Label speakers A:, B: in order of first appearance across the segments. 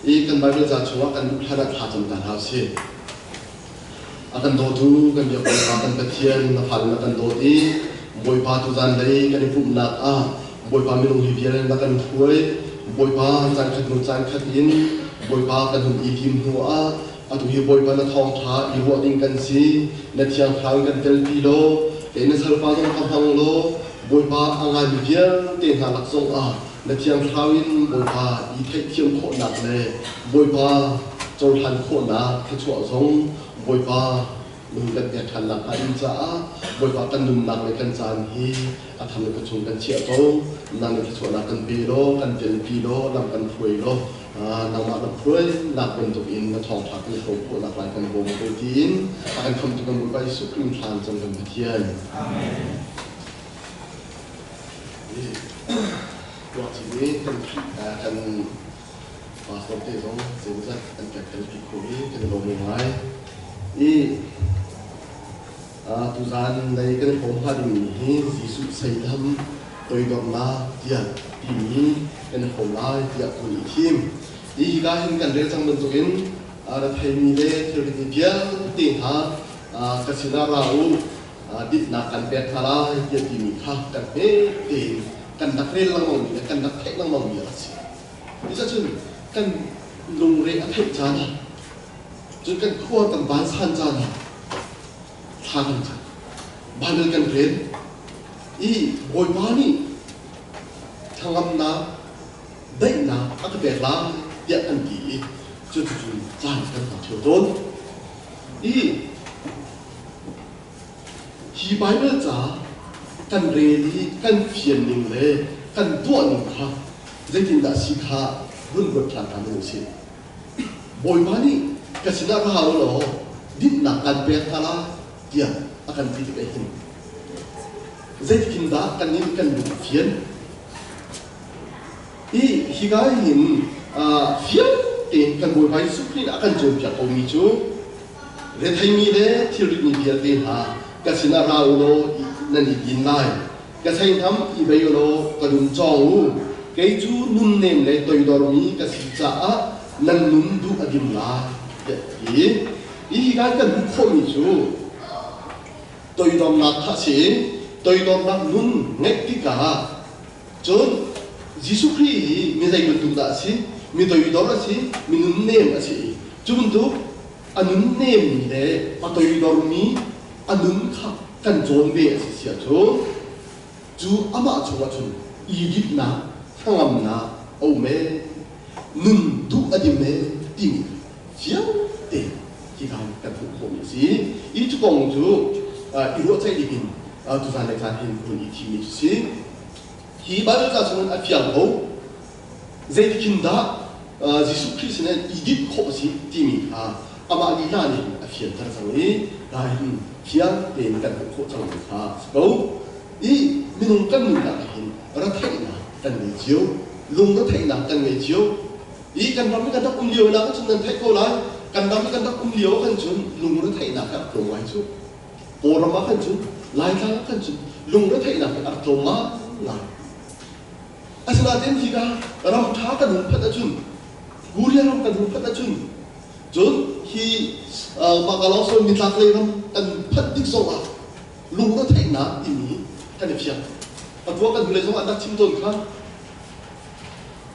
A: Ikan Bible jatuh akan hadap hatam dan hausi akan dodu kan dia akan ketian hal akan dodi boy patu zandai kan ibu nak boy paminung hibiran akan kuai boy pa zan katin boy pa kan ikim hua atu hi boy pa na thong tha ibu ding kan si na tiang phang kan tel pilo kena salpa kan kampang lo boy pa angai hibian ten halak song na tiang phawin boy pa i thai thiam kho nak le boy pa chol han kho na ke chua zong boy pa nun kan ya than lak in cha boy pa kan nun nak le kan chan hi a tham le ka chung kan chia to nan le chua na kan pi lo kan tel pi lo lam kan phui lo nang ma na phui nak ben to in na thong thak ni kho nak lai kan bo mo tin kan khom tu kan ba su krim than chang kan thian amen waktu ini kan pastor tu dong sebab kan kita pikir kita lomai tujuan dari kan pompa ini Yesus sedang toidomlah dia ini kan pompa dia kulikim jika kan rencang bentukin ada family teori dia tinggal kesinar lau dit nak kan berkala dia dimikah kan kan dak rel lang mau ni kan dak thek lang mau ni asi isa chun kan lung re athek jana chun kan khua kan ban san jana thagan cha banal kan rel I boy bani thangam na dai na ak be la ya kan di chu chu jan kan ta theu don hi Bible cha kan reli kan phiền ning le kan tua ning kha zekin da sikha run got thla kan no si boy mani kasina ra lo din na kan pe thala dia akan pi ke hin zekin da kan nin kan du phiền higai hin phiền te kan boy bai su kri akan jom pya ko mi chu re thai mi le thil ni pia te ha kasina ra loนั่นยินได้ก็ใช้ทำอีเบยโลกระดุมจองเกจูนุ่นเนมเลยตัวดอร์มีก็สิจ้านั่นนุ่นดูอดิมลาอีการกันบุคคลมิจูตัวดอร์นักทัศน์ตัวดอร์นักนุ่นเงติกาจนยิสุครีมีใจกุตุดาสิมีตัวดอร์สิมีนุ่นเนมสิจุนดูอันนุ่นเนมนี่เลยตัวดอร์มีอันนุ่นข้ากันโจนเบสเสียจูอามาชงว่าชนอียิปต์นะทั้งอำนาโอเมนุ่นดูอดีเมติงเสียเตที่การกันทุกคนสิอีจุกงจูอีรัวใจดีกินทุกท่านในการเห็นคนอีทีมีสิที่บ้านเราจะชนอาฟิอังโฮเจดิกินดายิสุคริสต์เนี่ยอียิปต์ขบสิที่มีอามาลีลานี่อาฟิอังทาร์สังนี้ได้เขียนเป็นกันโคจังเลยค่ะก็อีมินุกันมีอะไรเห็นรัฐไทยนะกันไม่เจียวลุงรัฐไทยนะกันไม่เจียวอีกันทำให้กันตักเลี้ยวนะก็จนนั้นไทยเขาไล่กันทำให้กันตักเลี้ยวกันจนลุงรัฐไทยนะครับลงไว้ชุดโปรมากันจนไล่ทางกันจนลุงรัฐไทยนะครับลงมาไล่อาศัยเต็มที่กันเราท้ากันหุ่นพัดจุนกูเรียนเรากันหุ่นพัดจุนจนที่มากเราส่วนมีหลักเลยนะกันพัดดิกโซ่ลุงก็แทงน้ำที่นี้กันเพียงแต่ตัวกันดูเลยสองอันดับชิมต้นครับ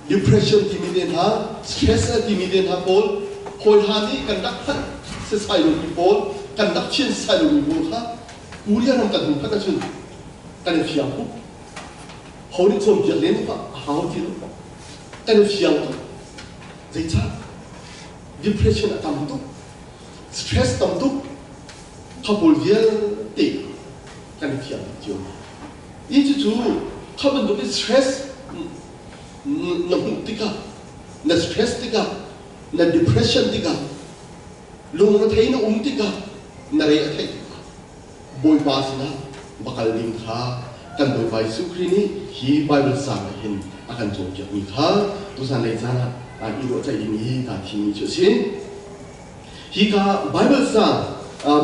A: depression ที่มีเดินหา stress ที่มีเดินหาโพลคอยหานี่กันดักพัดเสียสายลงมีโพลกันดักเชี่ยนสายลงมีโพลครับกูเรียนเรากันหุ่นพัดจุนกันเพียงปุ๊บเขาได้ชมเพียงเล่นก็หาที่รู้กันเพียงใจช้าdepression ต่ำตุก stress ต่ำตุกขบวนเวียนติดกันเพียงเดียวอีจู่ๆขบวนตุก stress น้ำหุ่นติกาน้ำ stress ติกาน้ำ depression ติกาลุงนั่นไทยน้ำติกานั่นเรียกไทยบอยบาสินะบักลิงข้ากันบอยบายสุขนี้ฮีไบเบิลสั่งเห็นอาการโจมตีมีข้าตุสันในจานะอีโรใจดีมีการที่มีจุดสิ้นฮีกาไบเบิลสั่ง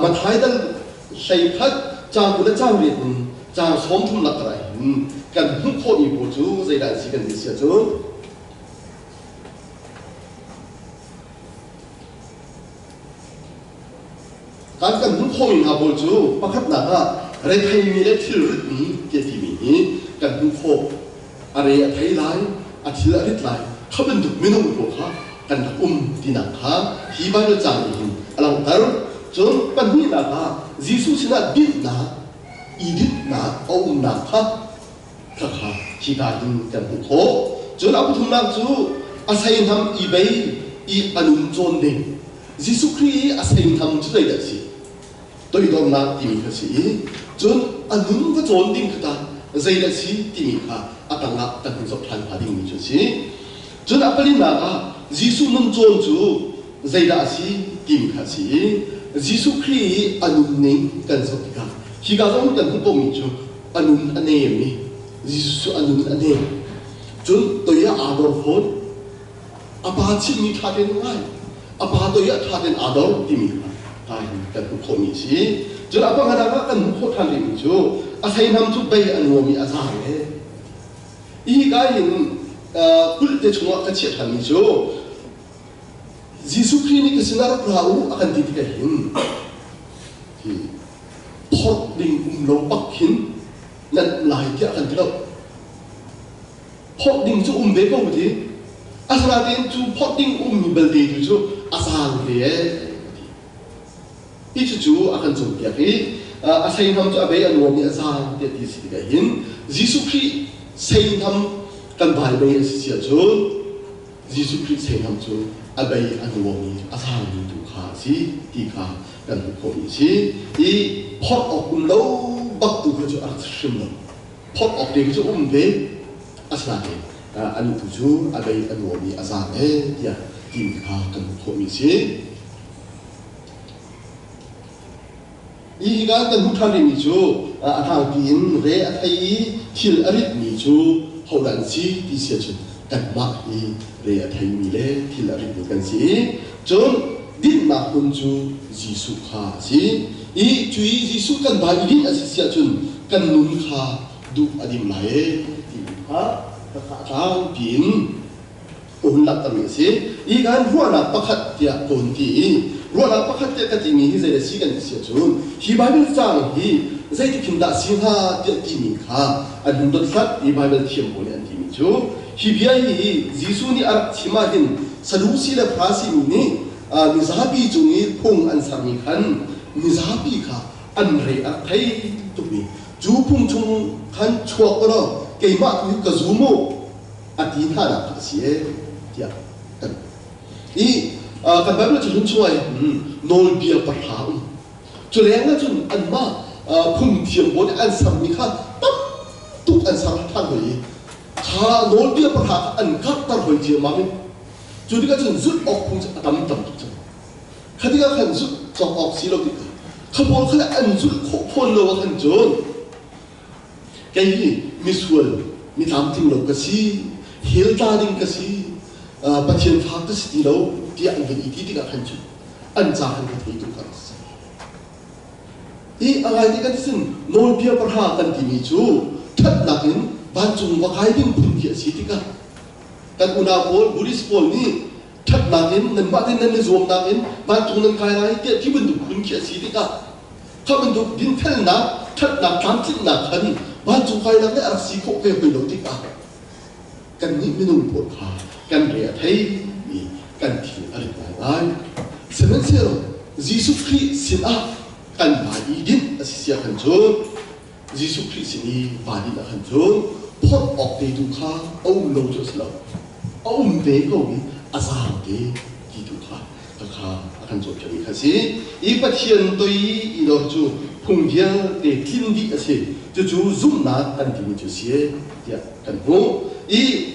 A: มาท้ายดันใส่พัดจางกุลจางเรียนจางสมทุนหลักอะไร กันทุกคนอีกผู้จูใจได้สิกันดิเสียจู kan hun khoi na bol chu pakhat na ga re thai mi le thil rit ni ke ti mi kan hun kho are thai lai a thil rit lai khaben du minung ko kha kan tina kha hi ba lo chang hin alang tar chon pan ni na ga jisu sina dit na idit na na kha kha hi ga din kan hun kho chon apu thum na chu asai nam i bei i anun chon ding jisu khri asai nam chu dai da si tôi đồng na tìm cái gì, chốn anh muốn cái chốn tìm cái ta, dây là gì tìm cái, anh đang ngáp đang dọc hành hà tìm cái gì, chốn anh phải na cái, Giêsu nông chốn chú, dây là gì tìm cái gì, Giêsu Christ anh muốn nín cần dọc cái, khi cái đó cần không bông chú, anh muốn anh em mi, Giêsu anh muốn anh em, chốn tôi ya ador phốt, apa chỉ mi thà đến ngay, apa tôi ya thà đến ador tìm cái kan ko mi si jur apa ngada kan ko than lim chu a sai nam chu bei an wo mi a sa le I ga yin kul te chunga ka che than mi chu Jisu Christ ni kisina prau akan ti ka hin ki phot ding lo pak hin nan lai ti akan ti lo phot ding chu be ko ti asra tin chu phot ding mi bel ti chu asal le itu tu akan jumpa lagi. Asal ham tu abai anu ni asal dia di sini kahin. Yesus Christ asal ham kan Bible yang sisi tu. Yesus Christ asal ham tu abai anu ni asal ni tu kasi tiga kan hukum ini. I pot ok lo bak tu kerja arti semua. Pot ok dia kerja be asal ni. Anu tu abai anu ni asal dia tiga kan hukum ini. I ga kan hutan ni chu athang tin re athai thil arit ni chu holan si ti sia chu kan ma hi re athai mi le thil arit ni kan si chon din na kun chu Jisu kha si I chui Jisu kan ba idin asia chun kan nun kha du adim lai ti ha ka thang tin un lak tam si I gan huana pakhat tia kon ti Ruang apa kata kata ini saya sikan siapun. Bible cang hi saya dikinda sinha dia timi kha. Adun dotsat Bible tiam boleh antimi tu. Biaya Yesus ni arak cimahin sadusi le prasi ini mizahabi jungi pung ansami kan mizahabi kha anre akai tu ni. Jupung chung kan chuak orang kemat ni kazumo atina nak kasih dia. Kan Bible tu cuma nol biar perham. Culiangnya tu anma pun tiang boleh ansam ni kan tap tu ansam tan hui. Ha nol biar perham angkat tar hui dia mami. Jadi kan tu zut ok pun adam tu. Ketika kan zut jok ok silo kita. Kabul kan anzut pun lo kan jon. Kayak miswal, mitam ting lo kasi, hilda ding kasi, pasien faktas di lo. Dia angin itu tidak hancur, ancaman itu kan. I agai dia kan nol biar perhatian timicu, tak lakin bancung wakai ding pun dia sitika. Kan unapol Buddhist pol ni tak lakin nembatin nene zoom lakin bancung neng kai lai dia bentuk pun dia sitika. Kau bentuk dintel nak tak nak cantik nak kan bancung kai lai arah sikok ke belok tika. Kan ni minum pol kan dia thay kan ti arit lai sebenarnya Yesus Christ sina kan baidin asisia kan jo Yesus Christ ini baidin kan jo pot ok de du kha au lo jo sla au me ko ni asal de di du kha akan jo kami kasi I pathian toi I lo jo phung dia de tin di ase jo jo zum na kan ti jo sie dia kan ho I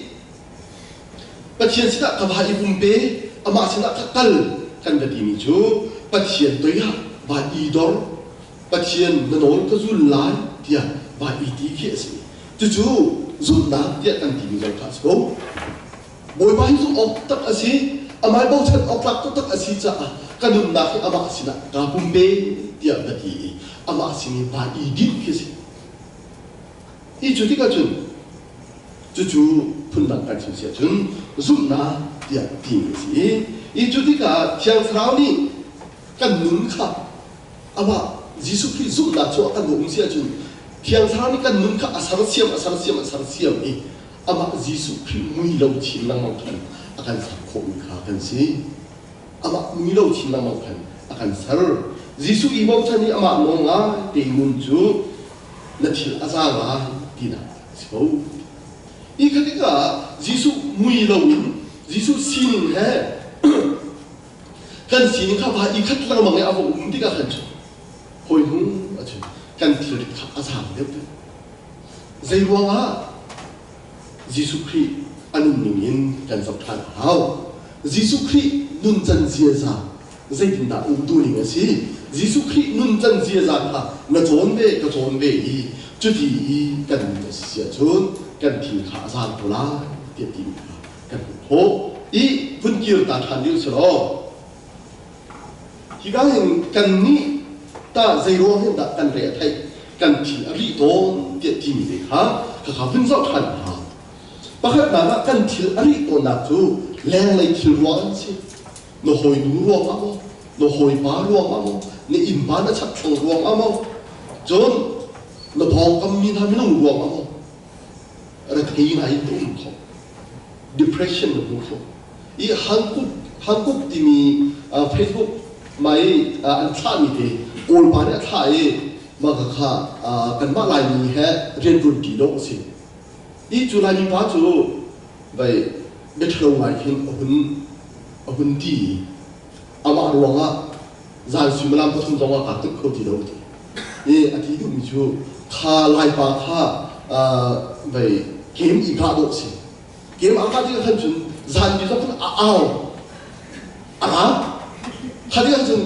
A: Pasien sida kabah ibumpe ama sida kakal kan dadi ni jo pasien toya ba idor pasien nanol kazul lai dia ba iti ki asmi ju zunna dia kan ti ni kas ko boy ba hizo ok tak asi amai bo chat ok tak asi cha kanum na ki ama sida ka bumpe dia dadi ama sini ba idit ki si I judi ka jun ju pundan kan sia jun zumna dia tinggi. Itu juga tiang serau ni kan nun kha ama Jisu Christ zum na chu akan hum sia chu thiang thani kan nun kha asar siam e ama Jisu Christ mui lo chin nang mang khan akan sa kho mi kha kan si ama mui lo chin nang mang khan akan sar Jisu i mau thani ama no nga te mun chu na thil azanga tina so i khatika Jisu mui lo Jisu sin he kan sin kha ba i khat lang mang avo ti ka khan chu hoi hu achu kan thil kha azang de zai wa Jisu Christ anun ning kan sak than hau Jisu Christ nun chan sia za zai tin da u du ning asi Jisu Christ nun chan sia za kha na chon ve ka chon ve i chu ti kan sia chon kan thi kha azang pula ti ti kan ho i pun kir ta than yu so hi ga hin kan ni ta zai ro hin da kan re thai kan thi ri don ti ti ni ha ka pun zau than ha bakit na kan til ari to na chu leng lai til ruang si no hoi nu ruang amo no hoi ba ruang amo ni im ba na chap chong ruang amo jon no bong kam min ha min ruang amo ra thei nai tum kho depression no kho I Hankook ti mi Facebook mai an tha mi te ol ba na tha e ma ka kha kan ma lai ni he ren run ti do si I July ni pa chu bai betro mai hin ahun ti ama ruanga zan simalam pa thum zonga ka tuk kho ti do ti e ati du mi chu kha lai pa kha bai game I ka do si game a ka ti han chun zan bi ka phun a kha ti han chun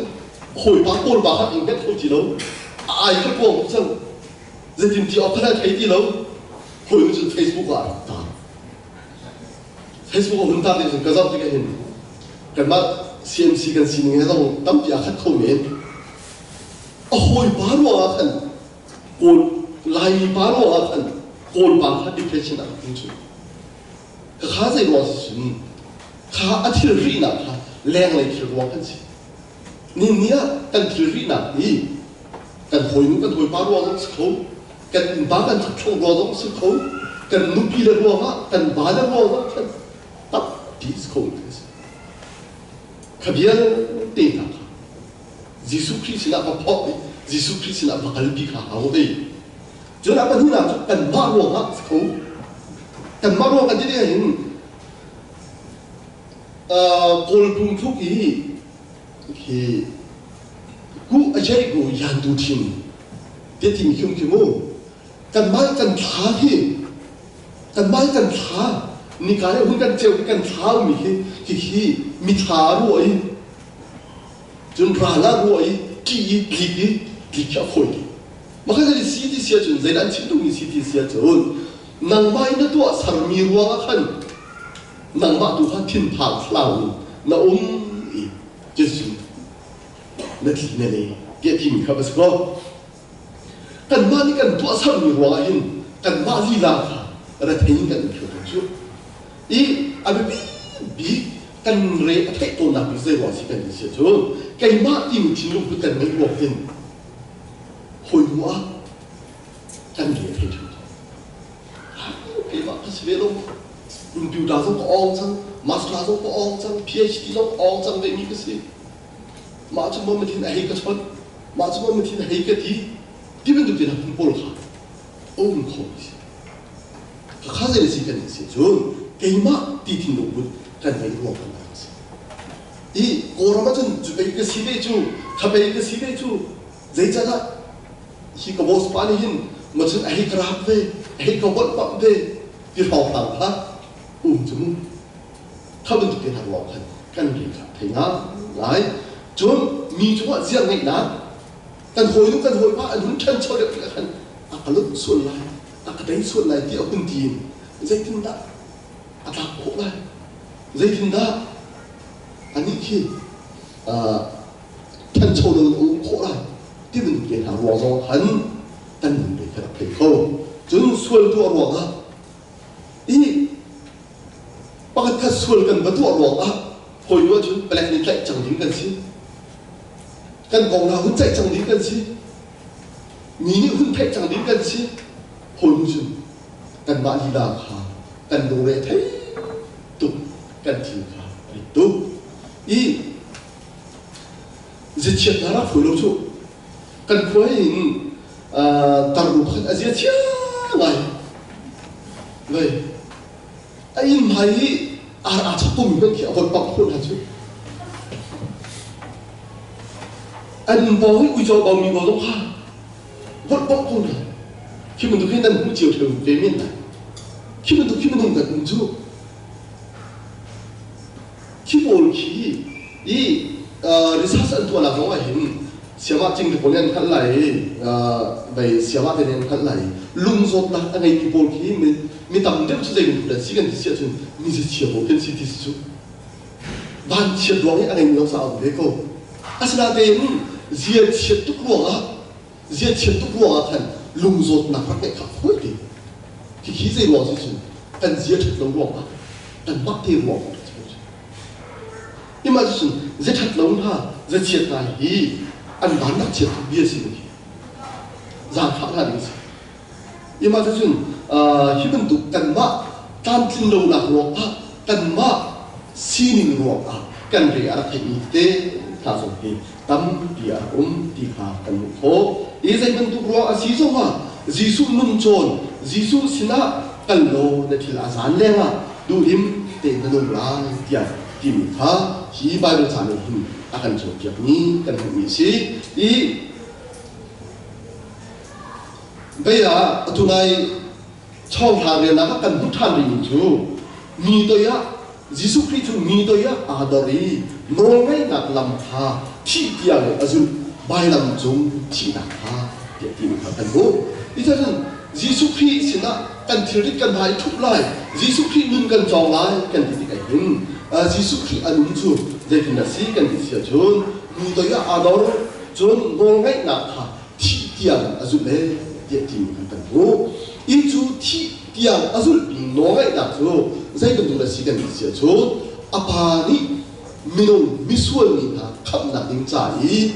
A: hoi pa kol ba ha in bet kho ti do ai ka ko chang zetin ti opera thai ti lo hoi mu Facebook à ta Facebook hun ta de ka zau ti ka hin kan ma CMC kan sin nge dong tam ti a khat kho men a hoi ba ro a khan kol lai ba ro a khan kol ba kha depression a kun chu ka kha zai ro sin kha a thil ri na kha leng lai thil ro kan si ni nia kan thil ri na ni kan hoi mu kan hoi ba ro a kho kan ba kan chong ro dong su kho kan nu pi le ro ha kan ba le ro dong kan tap pi kho khabia te ta Jisu Christ na pa pho Jisu Christ na pa kalbi kha ha ho be jo na pa ni na kan ba ro ha kho kan ma ro kan ti de hin kol pung thu ki ku a jai go yan du tin te ti mi kyung ki mo kan mai kan tha hi kan mai kan tha ni ka le hun kan cheu kan tha mi hi mi tha ro ai jun ra la ro ai ki cha khoi ma ka le si ti sia jun zai dan chin tu mi si ti sia jun nang mai na to sar mi ro a khan nang ma tu kha thin pha flau na I jesu na ti ne le ge ti mi ka bas ko kan ma ni kan tua sam ni wa hin kan ma li la kha ra thein kan chu chu I abi bi kan re thai to na bi zai wa si kan si chu kai ma ti mi chin lu kan mai wa hin hoi wa kan ge thai chu kai ma ka se lo in biu da zo ko ong chang master zo ko ong chang PhD zo ong chang de mi ka si ma chu mo ma thin ai ka chon ma chu mo ma thin ai ka ti Given to the Polha, own coins. The Hazard is even so, came up teaching the wood can make walk on us. E. Oramaton to make a civet to Kabake a civet to Zaytana. He can most funny him, much a hake rap way, a hake of what pump day, you fall down, huh? To moon. Coming to get a walk can be cut. Now, right? John, me to what's young right now. Kan hoi nu kan hoi pa an hun chan chau de kan akalut sun lai akadai sun lai ti akun tin zai tin da ata ko lai zai tin da ani ki chan chau de ko lai ti bin ke ha ro zo han tan de ka pe ko jun sul tu ro ga I pa ka sul kan ba tu ro ga hoi nu jun black ni kai chang ding kan si กันกองเราหุ่นใจจังดีกันสิมีนี่หุ่นเทจังดีกันสิคนจุนกันมาลีลาขากันดูเรทให้ตุกกันทิ้งขาไปตุกอีจะเชื่อนาราฝุ่นเราชูกันคุยตาลุกขันอาเจียเชี่ยไงเลยไอ้ยังไงอาชักปุ่มเป็นเขียวคนปักคนหันชูอันบอกให้อุจจาระมีบ่ต้องฆ่าคนปักคนหันคิดมันดูแค่นั้นผู้เจียวเธอเวมินนะคิดมันดูกันมึงชูคิดโอนขี้อีริซาสันตัวหลักของว่าเห็นเสียว่าจริงที่ผมเรียนขั้นไหลไปเสียว่าเป็นเรียนขั้นไหลลุงสดนะอะไรที่บอกที่มีตำเดียวสุดเลยแต่สิ่งที่เสียจนมีเสียบอกเป็นสิ่งที่สุดบ้านเชียดวงนี้อะไรมีน้องสาวเด็กก็อาศัยเดินเสียเชียดทุกวงอ่ะเสียเชียดทุกวงอ่ะท่านลุงสดนักรักเนี่ยขับหัวดีที่ขี้เสียวงสุดๆกันเสียทุกวงอ่ะกันมักเที่ยวง因为就是这他弄他，这钱哪里，按哪拿钱别是的，让他那里是，因为就是他们都干嘛，单听楼那罗啊，干嘛西宁罗啊，干这样的的，他说的，当地啊地下干好，现在们都罗啊西中啊，西苏农村，西苏是那干楼那提拉山嘞啊，都因得那弄啦的。tim kha hi bai ro chane him akan chok ni kan mi si I beya tunai chong ha le na kan bu than ri chu mi to ya jisu christ chu mi to ya adori no ngai nak lam kha thi tia le azul bai lam chung thi na kha ya tim kha kan bo I cha chen jisu christ sina kan thiri kan hai thup lai jisu christ nun kan chong lai kan ti kai hin Jisu Christ anun chu jadi nasi kan disia chun ni to ya ador chun ngai na kha thi tiang azul le dia tim kan bo I chu thi tiang azul bi ngai na chu zai kan tu nasi kan disia chun apa ni minung misual ni na khap na ding cha I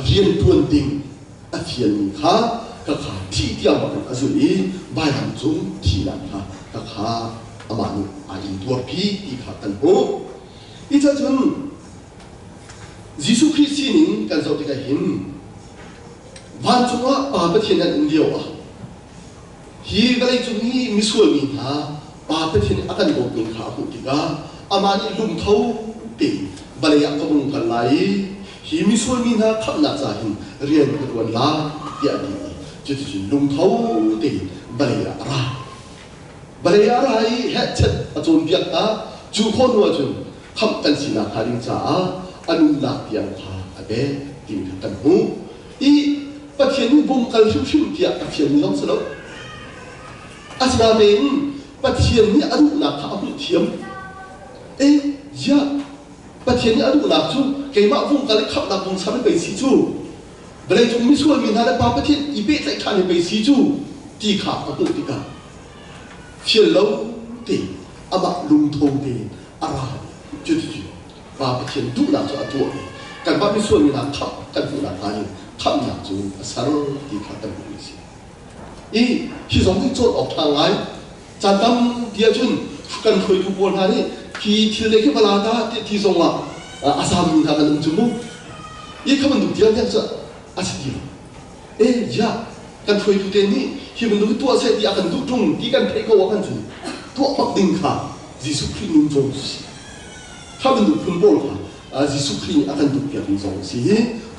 A: rian tuan ding a fian ni kha ka kha thi tiang ba kan azul I bai lam chung thi na kha ka kha amani ain tua pi I kha kan ho I cha chun Jisu Christ ning kan zo tika hin van chunga pa pa thian an dio a hi galai chung hi misual ni ha pa pa thian akan go ning kha hu tika amani lum thau pe balaya ka bung kan lai hi misual ni ha khap na cha hin rian ka wan la ya di chu chu lum thau te balaya ra balaya ra hi het chat a chon biak ta chu khon wa chun khap kan sina kharing cha anun lak tiang kha abe tim kan hu I pathian bum kal shu shu tia pathian long salo asna men pathian ni adu na kha hu thiam ya pathian ni adu na chu ke ma bum kal khap na bum sa be si chu bale chung mi sual min ha pa pathian I be sai kha ni be si chu ti kha hu ti ka phian lo ti ama lung thong ti ara chu chu ba pathian du na chu atu kan ba mi sual min ha khap kan fu na ka ni khap na chu sar ti kha ta bu si I hi song ti chot ok thang ai chan tam dia chun kan khoi tu pon ha ni ki thil le ke bala ta ti song ma asam min ha kan chu mu I khaman du dia dia cha asiti ya kan khoi tu te ni hi bun du tu se ti akan du tung ti kan thei ko wa kan chu tu mak ding kha Jisu Christ nun jong si khaman du phun bol kha Jisu Christ akan du pia ding jong si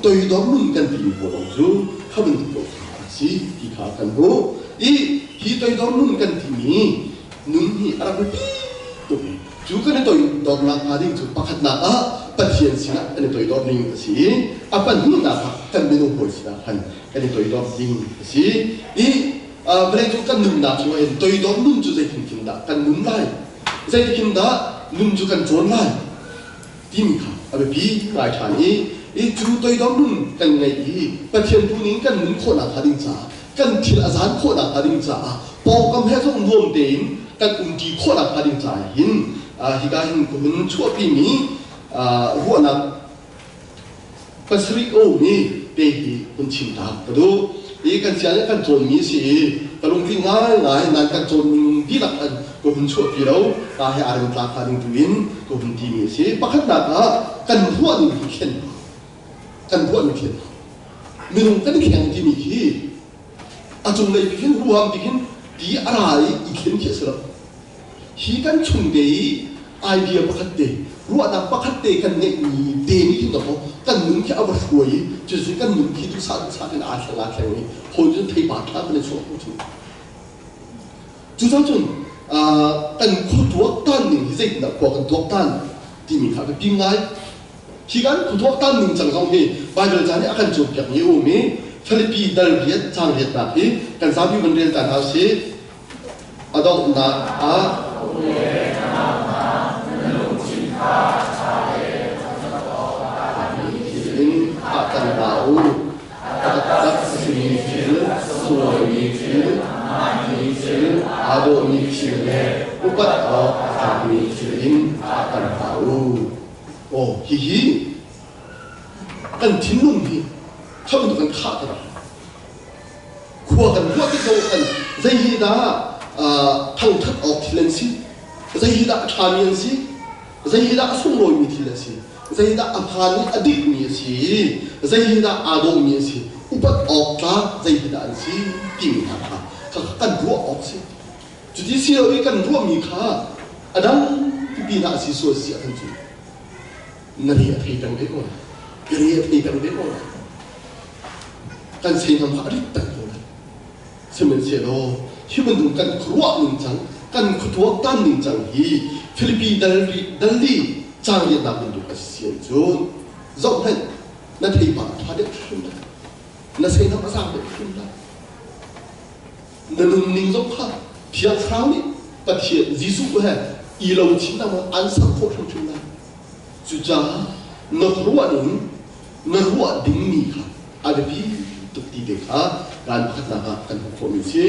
A: tôi đó luôn cần tìm của đồng chú không được của sĩ thì khá cần bố ý khi tôi đó luôn cần tìm mi nung hi ara bị tụi chú cái này tôi đó là gia đình chú bắt nạt bắt hiện sĩ cái này tôi đó linh sĩ apa nung nạt cần bên ông hồi sĩ hành cái này tôi đó linh sĩ ý bây giờ cần nung nạt chú em tôi đó luôn chú dây kim đã cần nung lại dây kim đã nung chú cần trốn lại tìm khá bị lại thằng ý I chú tôi đó nun cần ngày ý và thiên tu nín cần nun khổ nạn thà đình trả cần thiên azan khổ nạn thà đình trả bao cầm hết trong nuông đến cần kỳ khổ nạn thà đình trả hin hi ga hin của mình chua pi mi ruộng nạn pasri o ni tehi punchim tak kadu ikan siang kan jon mi si kalung ti ngai ngai nan kan jon ning di lak an ko hun chu pirau ta he aring tla ka ding tuin ko hun ti mi si pakhat na ka kan huan ni khen kan huan ni khen minung kan khen ti mi hi achung nei khen ruam bikin di arai i khen che sra hi kan chung dei idea pakhat de ruwa na pakhat de kan ne ni de ni no kan nun ki abar huai chu si kan nun ki tu sa den a thla thla ni ho jun thei ba thla ne chu chu chu sa chun kan khu tuak tan ning hi zai na ko kan tuak tan ti mi kha pi ngai hi kan khu tuak tan ning chang song hi bible jani akan chu pyak ni u mi philippi dal riat chang riat na hi kan sa bi ban rel tan ha si adong na a in akan tahu tak semikir suamikir mikir ado mikir upat mikirin akan tahu oh hihi kan tinung hi kamu kan khatara kuakan kuat itu kan zahida thang thak of thilensi zahida thamiansi zahida sungloi mi thilasi zahida aphani adik mi si zahida adong mi si upat okta zahida ansi tim ha kan ruwa oksi jadi si oi kan ruwa mi kha adang pipi na si so si akan ju nari athi tang de ko gari athi tang de ko kan sei nam ha adik tang ko semen se lo human dum kan ruwa ning chang kan khutuak tan ning chang hi Philippi dalli chang ye na bin du asian zone zong hen na thei ba tha de thum na sei na sa de thum na na lung ning zong kha phia khao ni pathia jisu ko ha i lo chin na ma an sa ko thum thum na chu cha na ruwa ding ni kha adabi tuk ti de kha kan khat na ka kan ko mi si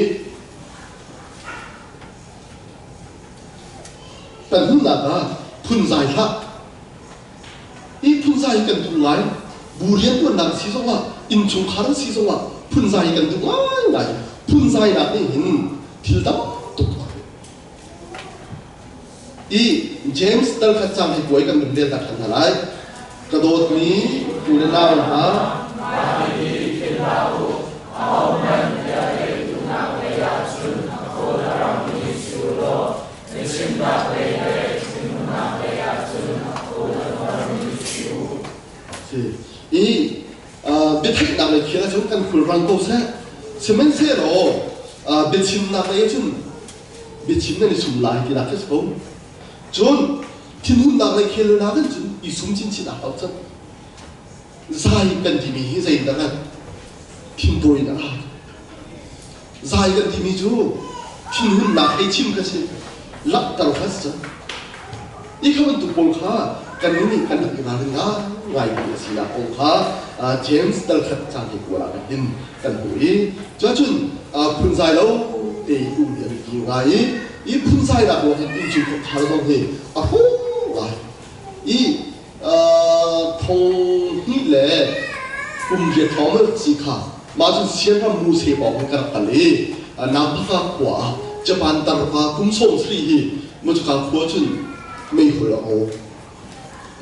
A: kan hun na ka phun zai ha i phun zai kan tu lai burian tu na si so wa in chung khar si so wa phun zai kan tu ngai phun zai na ni hin thil dam tu i James dal khat cham hi koi kan bin le ta khan lai ka dot ni tu le na ha biệt làm này kia chúng cần khử răng câu xe mình sẽ rồi biệt chim làm này chúng biệt chim này sum lại thì là cái số chúng thiên hun làm này kia là cái chúng ý sum chính chỉ là hậu chân dài cần thì mình dày là thiên đôi là dài cần thì mình chú thiên hun làm cái chim cái gì lắc tàu phát chân ý không tụ bồn khá kan ini kan kita dengar ngai dia sila ongkha James dal khat chang hi kula hin kan hui cho chun phun sai lo te u dia ki ngai i phun sai la ko hin chu ko thal dong hi a hu ngai i thong hi le je thom chi kha ma chu sian ram mu se ba ka ka le na pha kwa Japan tar pha kum som sri hi mu chu ka khua chun mei hu la o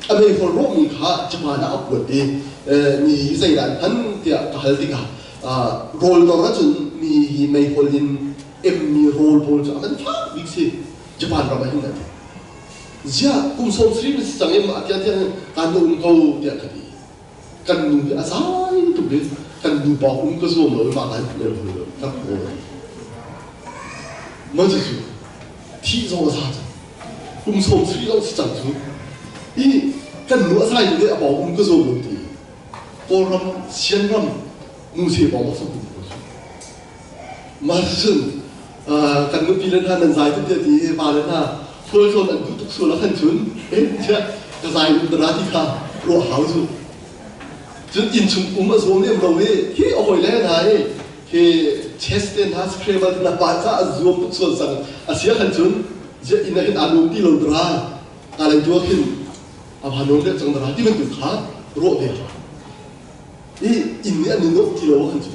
A: Abe for ro mi kha chama na upward de ni zai dan han tia ka hal ding ha roll do ra chun mi mai holin mi roll bol cha man fa big se Japan ra ba hin na zia kum som sri mi sang em atia tia kan do ko tia ka di kan nu a sai tu de kan nu ba ko so lo ma dan le lo ka ko ma ji su ti zo sa kum som sri lo si chang su i kan nu sai ni de ba ko so lo ti por ram sian ram nu se ba ma so ko ma sun kan nu pi len han nan zai tu de ti ba len ha phơi son an tu so la han chun ja ka zai nu ra ti kha ro hao su chun in chung ma so le lo we ki o hoi le nai ki chest and has crable na pa cha zoom tu so sang asia han chun je in na hin anu ti lo dra ka le jo khin a bhanon le chang dra ti men tu kha ro de 이 인내 안노 뒤로 한 줄.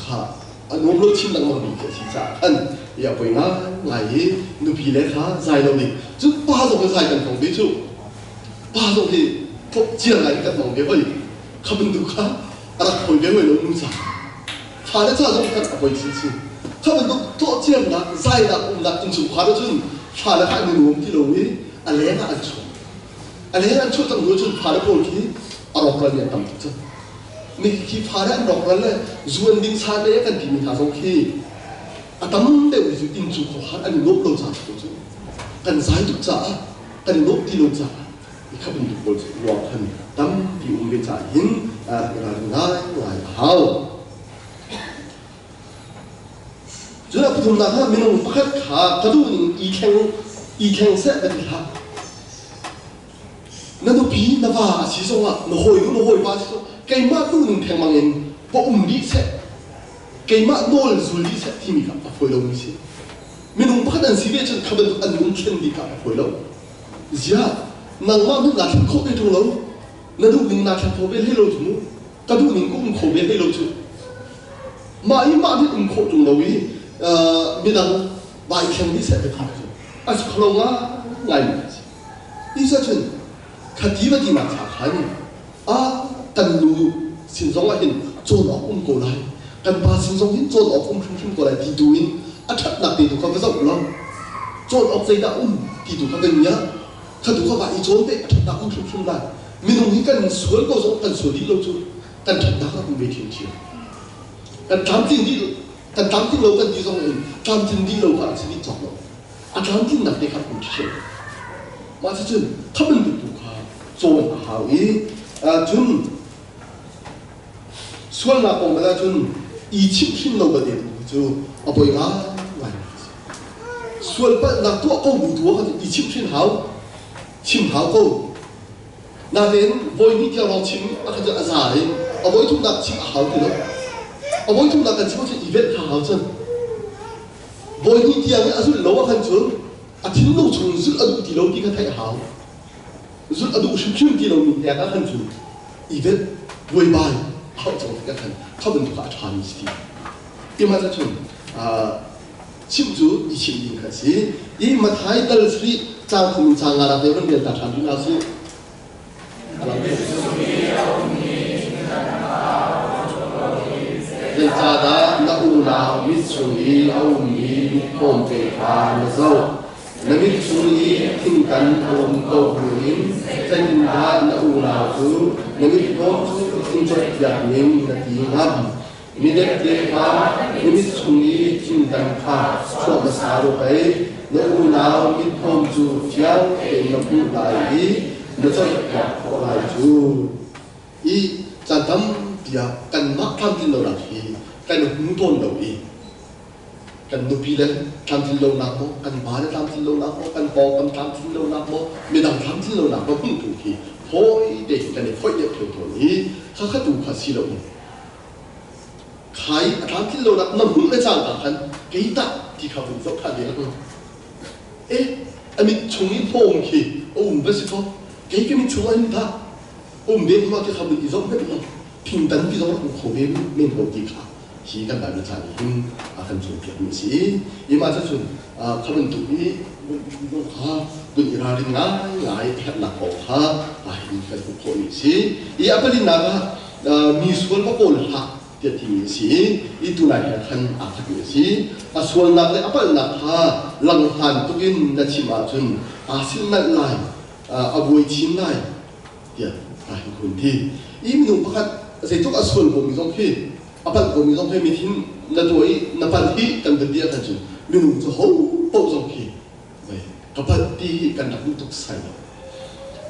A: 하 안노로 침낭 먹는 게 진짜 한 야 보이나 나이 누비레가 자이로니 좀 빠져서 자이간 동비주 빠져서 톡 지나가니까 동비 어이 가면 누가 알아 보이게 왜 놓는자 파는 자좀 다 보이 진짜 가면 또 지나가 자이다 온다 인수 과로준 파는 하는 놈들로이 알레가 안초 알레가 안초 좀 놓쳐 파는 볼기 알아보라니 담죠 미 파는 알아보라래 주원딩 사대 약간 비밀 다송키 아담데 우리 인주 고한 아니 높로 자거든. 간 사이득자 아니 높디로 자. 이 가분도 볼수 로한 담 비움게 자인 라나 하우. 저나 부tum 나가 민은 박hat 가 가도니 이캥세 베디하. 나도 비 나와 시송아 너 호이 바시소 게임마 누는 팽망인 뽀음리세 Kema nol zulli sa timi ka apoy lo misi. Minung bakit ang sige chan kaban anung kendi ka apoy lo. Zia nang ma min natin ko itong lo. Naduging natin ko bel hello tu. Kaduging ko bel hello tu. Ma din ko tung lo wi midang bai kendi sa ka tu. As kolonga ngai ni. Isa chan kadiba di na sa kan. Tan lu sin song a hin chon ok ko lai. Kan pasin song hin chon ok khum ko lai ti duin athat nak ti tu ka zau lo chon ok zai da ti tu ka ben nya ka tu ka ba I chon be athat nak khum lai minung hi kan sual ko so kan sual di lo chu kan that da ka be thin chi kan tam tin lo kan ti song hin tam tin di lo ka chi chok lo a tam tin nak te ka khum chi ma cha chun khaben tu ka chon ha wi chun sual na ko ma chun 이침신 로버데 저 아버이가 수월바 나도 무도가 이침신 하우 침하고 나는 보이니 뛰어로 침 아까 아자리 아버이 좀 낙침 하우도 아버이 좀 낙간 침어서 이벤트 하우전 보이니 뛰어는 아주 로와 한줄 아팀로 총술 아주 디로기가 다 하우 술 아주 심심 디로미 내가 한줄 이벤트 보이바이 하우전 같은 카본도가 아니시티 이마자 좀 침주 이침인까지 이 마타이달 스리 장품 장하라 되는 데다 참주나수 자다 나우나 미수이 아우미 폼페파나서 나미수이 팅간 폼도부인 생다 나우나수 나미폼 인적약님 나티남 미렉대파 미미송이 팀단파 수업사로에 너우나 미폼주 지양 에너부라이 너저약포라이주 이 잔담 dia kan mak tham lo lagi kan hungton lo I kan nupi le tham lo na ko kan ba le tham lo na ko kan po kan tham lo na ko me dang tham lo na ko hung tu ki hoi de kan ne phoi ye to ni kha tu kha si lo khai tham lo na na hung le chang ka kan ke ta ti kha bu so kha de ko ami chungi phong ki ba si ko ke mi chunga ta me ma ke kha bu I so me 핑단 비동으로 고백 맹고기가 시간 나는 자리인 아kan 좀 비밀시 이 맞아 준 그런 둘이 가 분이라리나 나이 했나고 가 아이니까 고이시 이 아빨리 나가 미수를 바꿔올 하 대티시 이 두나이 한 아파트시 수원 나가 아빨 나가 랑한 tuk인 나치마 준 아실날 라이 아보이 친라이 야 아이 군디 이 민ung 바깥 saya tu asal kau misal ke, apa kau misal ke mitin natoi napati kan dia kan tu, minum tu hau pau misal ke, baik, kapati kan tak untuk saya.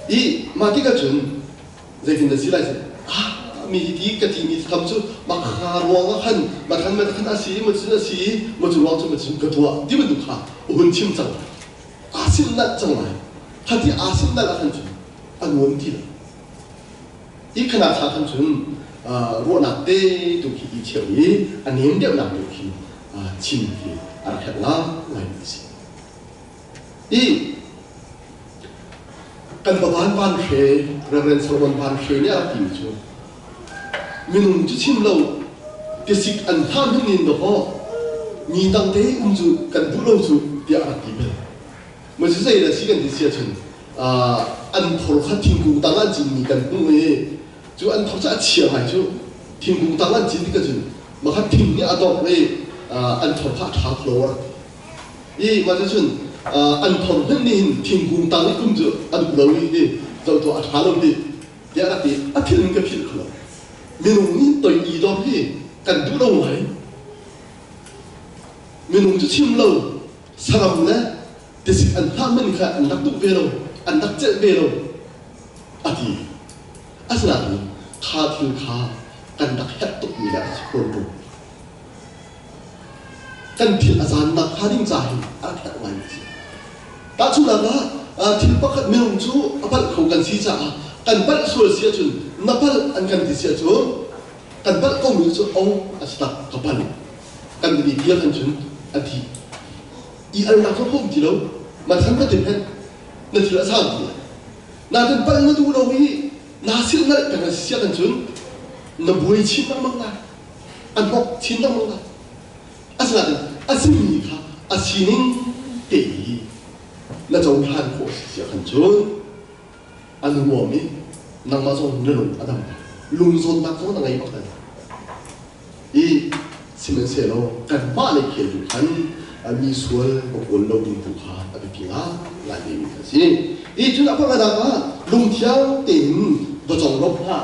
A: I mati kan tu, saya kena silai miti kati miti kamu tu makaruangan, makan asi, macam ruang tu macam ketua, dia bentuk uncim cang, asin nak cang lai, hati asin nak kan tu, anuan tidak. I kena kan tu. Ruộng nạp tê tụ khí chiều ý nếm điệu nạp tụ khí chìm thì khét lá ngày gì ý cần bảo ban ban khế Reverend Solomon ban khế nhá tìm chú minung chu chim lo te sik an tham hin do ho mi dang te unju kan du lo chu dia a ti bel mo chu sei la sigan ti sia chun an thor kha thing gu dang an jin mi kan hu e chu an thor cha chia hai chu thing gu dang an jin ti ka chun ma kha thing ni adok le an thor kha tha lo e ma chu chun an thor hin ni thing gu dang ni kum chu an lo ni zo to a tha lo ni dia a ti a thil ka phil khlo minung ni toi I do hi kan du lo hai minung chu chim lo saram na te sik an tham men kha an dak tu ve lo an dak che ve lo ati asna ni kha thil kha kan dak het tu mi la ko tu kan thil azan na kha ding cha hi a kha wan chi ta chu la ga thil pakhat minung chu apal khau kan si cha kan bal sul sia chun napal an kan ti sia chu kan bal ko mi chu au asta kapal kan di dia kan chun ati I al na ko ti lo ma san ka tin hen na ti la sa ti na den bal na du lo wi na sil na kan sia kan chun na buai chin na mang na an hok chin na mang na asna den asmi kha asining te na chong han ko sia kan chun an wo mi nang ma so ne lo adam lung zon tak so na ngai pak I simen se lo kan ba le ke du kan mi sual ko ko lo ding tu kha a bi pinga la de mi ka si I chu na pa da ba lung thiang tin do chong lo ha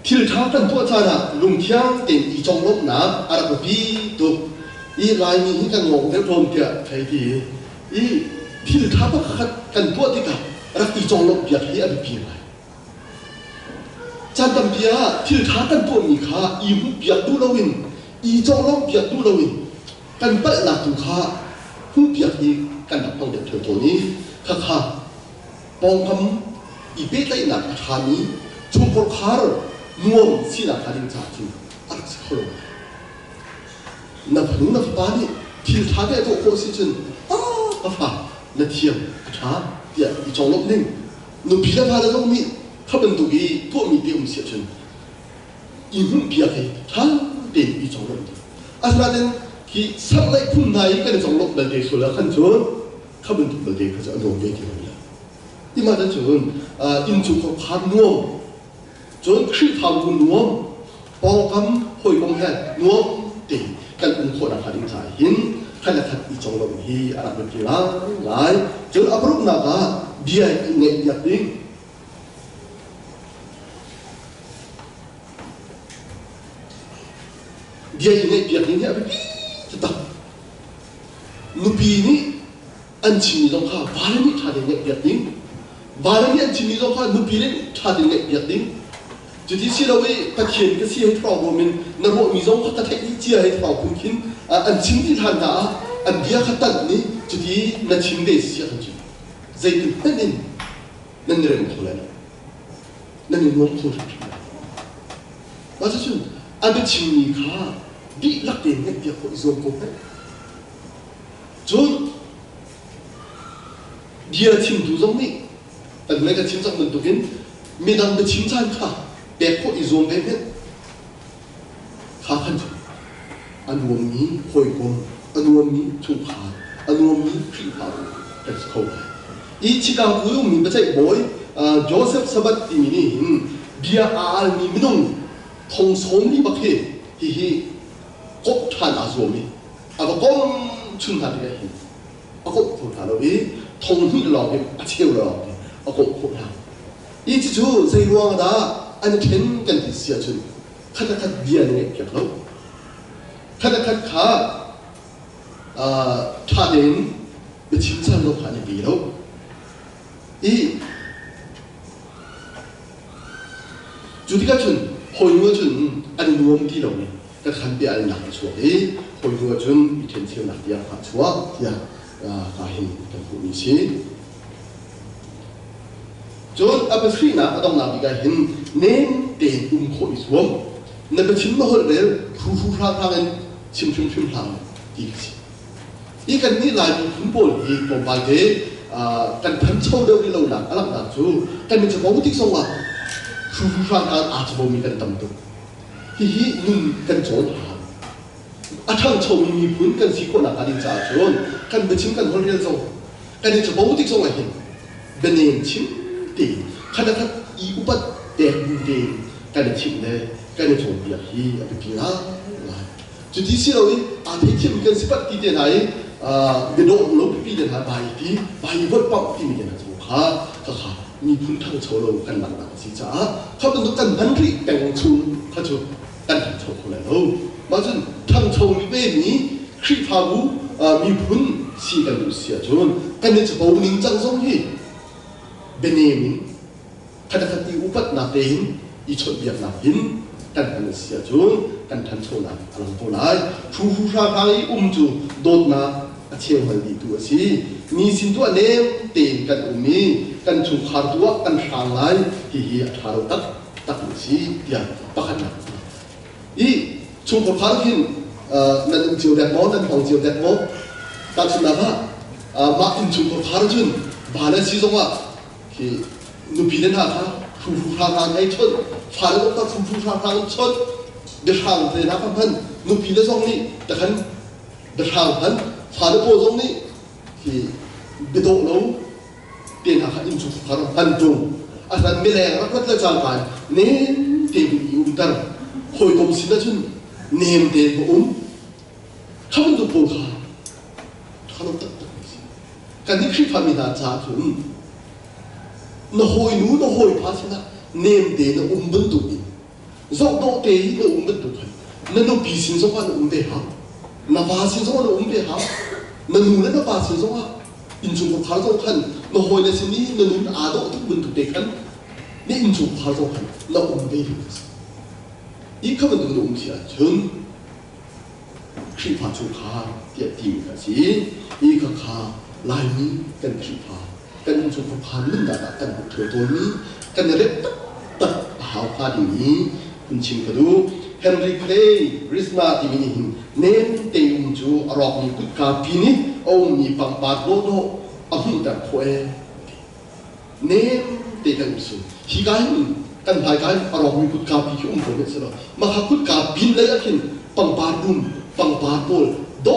A: thil tha kan to cha na lung thiang tin I chong lo na ara ba bi tu I lai mi hi kan ngong de thom tia thai ti I thil tha pa khat kan to ti ka ra I chong lo bia hi a bi pi mai chan tam pia thil tha kan to mi kha I hu bia du lo win I chong lo bia du lo win kan pa la tu kha hu bia hi kan dak tong de thel to ni kha kha pong kam I pe tai na tha ni chu por khar nuom si na kha ding cha chu a si kholo na phung na pa ni thil tha de to ko si chun a fa na thiam tha ya I chong lo ning no pi la pha da mi kha ben tu gi to mi de si chun I hu bia ke tha de I chong lo asra den ki sab lai phun nai ka de chong lo bal de so la khan chun kha ben tu bal de ka cha no ve ki la I ma da chun in chu ko kha nuom chun khri tham gun nuom pong kam hoi bom ha nuom de kan un kho da kha ding cha hin kha la khat I chong lo hi ara be ki la lai chun aprup na ka dia ne ya ding dia ini biar ini apa tetap lupi ini anci ni dong kah baru ni thade ni biar ding baru ni anci ni dong kah lupi ni thade ni biar ding jadi si lawe pakaian ke si hai problem min naro mi dong kah tak ni cia hai problem kin anci ni thanda an dia kata ni jadi na cinde si anci zaitun penin nan rem khulai nan ni ngom khulai macam tu ada cini kah di lak de nek dia ko izom ko pe chun dia chim du zong ni an me ka chim chang men tu kin me dang de chim chan kha de ko izom pe pe kha khan an wom ni hoi kom an wom ni chu kha an wom ni khri kha that's cool I chiga ku mi ba chai boy Joseph Sabat ti mi ni bia al mi minung thong som ni ba khe hi 꼭 타나소미 아고 꼼 춘하리가 힘 아고 보타로비 통힐러비 아치울러비 아고 보라 이지주 세루왕다 아니 켄간 디시야 준 카다카 미안해 껴도 카다카 가 타된 침산로 가니 비로 이 주디가 준 호잉어 준 아니 누엄디로미 cái khăn bia nặng xuống ấy hồi vừa chun bị thiên siêu nặng bia phát xuống ya cả hình cái phụ nữ sĩ chun áp phi na ở trong nào bị cái hình nên tiền khôi xuống nên cái chim nó hơi đấy phu phang anh chim phang đi cái cái này là những bộ gì của bài thế cái thằng châu đâu đi lâu nặng lắm nặng chú cái mình sẽ có một tích sông à ชูร่างการอาจจะบ่มีกันตำตุฮีนุ่นกันโจนหาอาทั้งชมมีพื้นกันสีคนหนักการจ่าชนกันไปชิมกันคนเรียนส่งกันจะบอกที่ส่งอะไรเป็นเองชิมตีขณะที่อีอุปเดงเดงกันชิมเลยกันชมเบียร์ฮีอภิพิลาจุดที่สิ่งเหล่านี้อาจจะชิมกันสิบปัตติเดนไหนเดนโอโลปีเดนหาใบที่ใบวัดปั๊บที่มีเดนหาสุขาก็ค่ะมีพื้นทางโชว์ลงกันหนักๆสิจ้าเขาเป็นตัวกันพันธุ์แต่งชุนเขาจะกันโชว์คนละโลมาจนทางโชว์มีเบ้นี้คลิปพาวุมีพื้นสีกันดูเสียจนกันจะบอกนิ่งจังสงฮีเบเนมินขณะที่อุปัตนาเตนอีชดเบียบนาหินกันเสียจนกันทันโชว์นาอลังโพลายชูฟูชาพายจูโดดนาเชียงมันดีตัวสิมีสินตัวเนมเตนกันมีกันชูขาตัวกันทางไลที่ฮีอัฐารตักสิเดียปะกันนะอีชูขาหินนั่นเจียวแดดมอนั่นของเจียวแดดมอตักสินะว่ามาอินชูขาจุนบาลสิจงว่าที่นุบิเลนหาค่ะชูฟูชาพายชดฟาเลต้องตักชูฟูชาพายชดเดือดร้อนเลยนะพันนุบิเลซองนี่แต่ขันเดือดร้อนพันฟาเลโปซองนี่ที่เบโดโนเตียนหาอินสุขารพันจุงอาจารย์ไม่แรงรักวัดละจางกันเน้นเตียนอยู่ตลอดหอยกมสินะจุนเน้นเตียนข้ามันดูโปค่ะข้ามันตัดกันนี่คือพามินาจ้าจุนนหอยนู้นหอยพาสินะเน้นเตียนบันดูอินจอกโดเตียนบันดูกันนั่นเราปีสินสองวันเดียร์นาบาสินสองวันเดียร์นั่นหนูนั่นนาบาสินสองวันอินจูกับพาร์ทของขันเราหอยในสิ่งนี้เราหนุนอาโดทุกบรรทุกเด็กขันนี่อินจูพาร์ทของขันเราเดียร์อีกคำหนึ่งเราเสียจนคลิปพาจูคาเดียดีกันสิอีกข้าลายนี้กันคลิปพากันอินจูกับพาลุ่นดากันเถื่อตัวนี้กันเล็บตัดหาวพาดีนี้คุณชิมกันดูเฮนรี่เคลย์ริสมาที่มีหินเน้นเตยุมจูอรอกมีกุดกาพินิโอ้มีปังปาดโลโดอันดับโคเอเน้นเตกันสุดที่การกันภายการอรอกมีกุดกาพิคิอุ้มผมเนี่ยสิเรามาหากุดกาพินเลยอะคินปังปาดดุมปังปาดโบลโด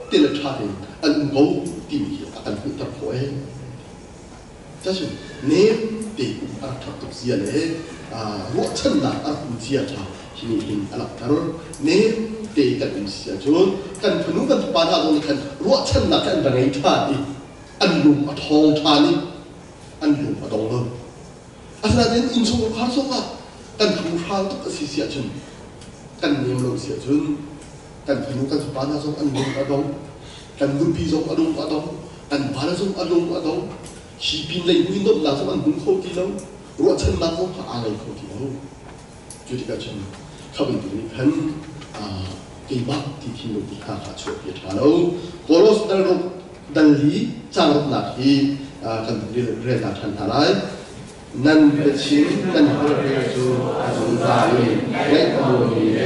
A: เตลชาเดอันโง่ที่มีอันดับโคเอจะสุดเน้นเตอุอันทับตุกเสียเลยรัวชันหนักอันเสียชาที่นี่หินอันดับทารเน้นเตกันเสียจนกันพนุกันปาดาตรงนี้กันรัวชันหนักกันแบบไหนท่านี่อันลุมอัทองท่านี่อันลุมอัดองเลยอาศัยนั้นอินทรีย์พาร์ทส่งอ่ะกันครูพาตุกเสียจนกันเนียมลงเสียจนกันพนุกันปาดาส่งอันลุมอัดองกันลุมพีส่งอันลุมอัดองกันปาดาส่งอันลุมอัดองชีพินเลยวินโดว์หลังส่งอันลุมโคตรแล้วรัวชันหนักส่งอะไรโคตรแล้วจุดที่กันฉันเข้าไปดูนี่พันกี่บักที่ที่นู่นที่ข้าขาช่วยพิจารณาโคโรสดัลรุดัลลีจางรบนักที่กันเรียนนักทันทลายนั่นเป็นชิ้นนั่นเป็นจูจุนตาลีเล็กโมนีเอ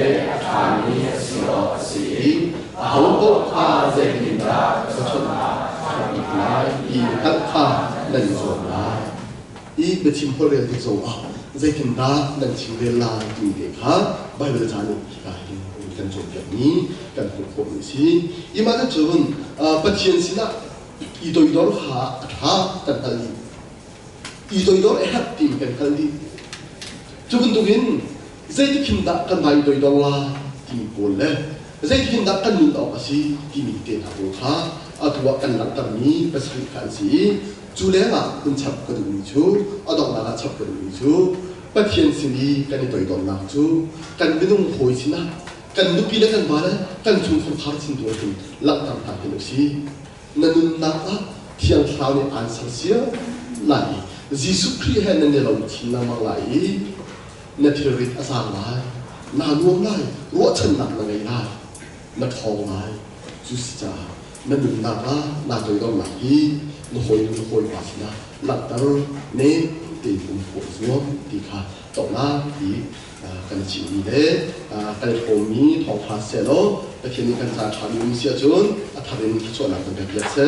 A: ทานีสิโอสีเขาก็พาเจกินดาสุชนาอีกหลายอีทักข้านั่นโซนาอีเป็นชิ้นพลเรือนที่โซอาเจกินดานั่นชิ้นเวลาที่เด็กฮะใบเวลาจานี่กันจบแบบนี้กันผูกผมสิอีมาจะจนปัจจัยสินะอีตัวอีดอร์หากันทันทีอีตัวอีดอร์แอบตีกันทันทีจนตัวเองใจที่ขินดักกันไปตัวอีดอร์ละที่มีผลเลยใจที่ขินดักกันนุ่งเอาสิที่มีเตะหาลูกค้าตัวกันหลังตอนนี้เป็นสิ่งกันสิจุเล่ละคุณชับกันดูมิจูดอกนาชับกันดูมิจูปัจจัยสินี้กันตัวอีดอร์นักจูกันไม่ต้องหอยสินะกันนุปีเล็กกันมาเลยกันชุมชนพาร์ทสินตัวเองหลักต่างๆเป็นสินั่นนักเที่ยงคราวนี้อ่านสังเสียไหลยิสุครีให้นั่นเราทิ้งน้ำมาไหลนั่นที่ริดอาสาไหลนานวงไหลรัวชันหนักอะไรไหลนั่นทองไหลจุสจ้านั่นนักนาตัวต้องไหลนุ่งหอยปัสนะหลักตาเน้ตีบุญหัวสวมตีขาตกน้าตีกันจีนีเล่กันโอมีทองพาเซโลแต่ที่นี่กันจะทำมิวเซียจนทำเป็นที่ชวนนักดนตรีเยอะเซ่